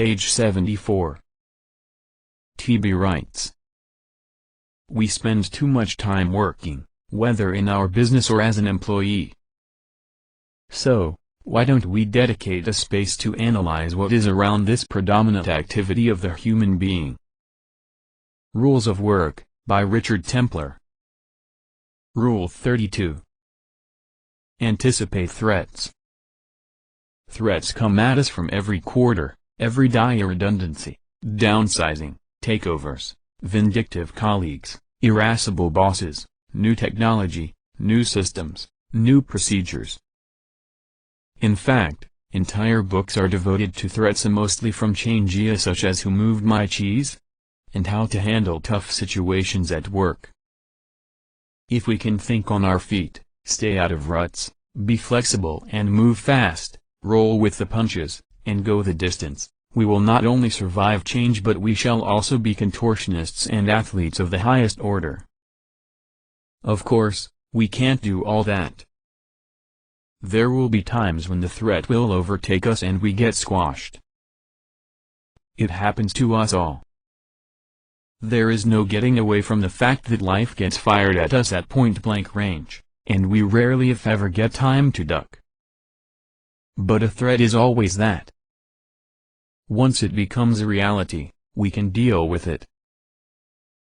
page 74. TB writes, "We spend too much time working, whether in our business or as an employee. So, why don't we dedicate a space to analyze what is around this predominant activity of the human being?" Rules of Work, by Richard Templar. Rule 32. Anticipate threats. Threats come at us from every quarter, every dire redundancy, downsizing, takeovers, vindictive colleagues, irascible bosses, new technology, new systems, new procedures. In fact, entire books are devoted to threats, and mostly from changia, such as "Who Moved My Cheese?" and "How to Handle Tough Situations at Work." If we can think on our feet, stay out of ruts, be flexible and move fast, roll with the punches, and go the distance, we will not only survive change, but we shall also be contortionists and athletes of the highest order. Of course, we can't do all that. There will be times when the threat will overtake us and we get squashed. It happens to us all. There is no getting away from the fact that life gets fired at us at point-blank range, and we rarely if ever get time to duck. But a threat is always that. Once it becomes a reality, we can deal with it.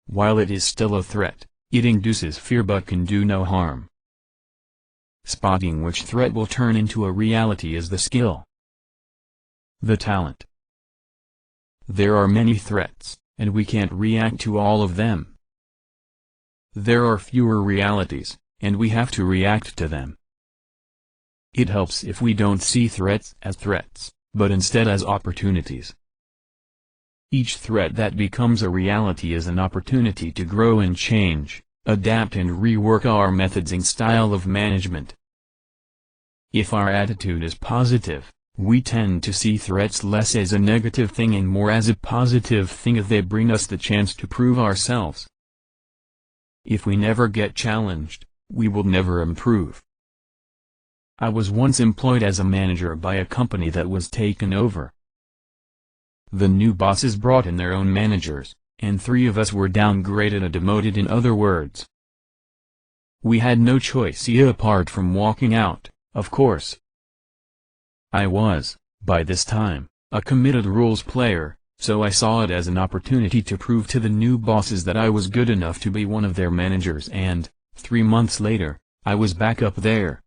While it is still a threat, it induces fear but can do no harm. Spotting which threat will turn into a reality is the skill. The talent. There are many threats, and we can't react to all of them. There are fewer realities, and we have to react to them. It helps if we don't see threats as threats, but instead as opportunities. Each threat that becomes a reality is an opportunity to grow and change, adapt and rework our methods and style of management. If our attitude is positive, we tend to see threats less as a negative thing and more as a positive thing, if they bring us the chance to prove ourselves. If we never get challenged, we will never improve. I was once employed as a manager by a company that was taken over. The new bosses brought in their own managers, and 3 of us were downgraded or demoted, in other words. We had no choice apart from walking out, of course. I was, by this time, a committed rules player, so I saw it as an opportunity to prove to the new bosses that I was good enough to be one of their managers, and, 3 months later, I was back up there.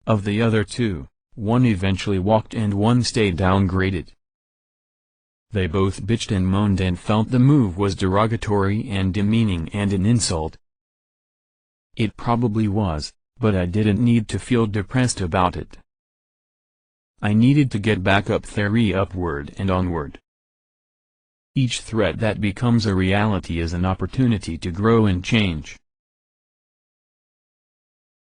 Of the other 2, one eventually walked and one stayed downgraded. They both bitched and moaned and felt the move was derogatory and demeaning and an insult. It probably was, but I didn't need to feel depressed about it. I needed to get back up there, upward and onward. Each threat that becomes a reality is an opportunity to grow and change,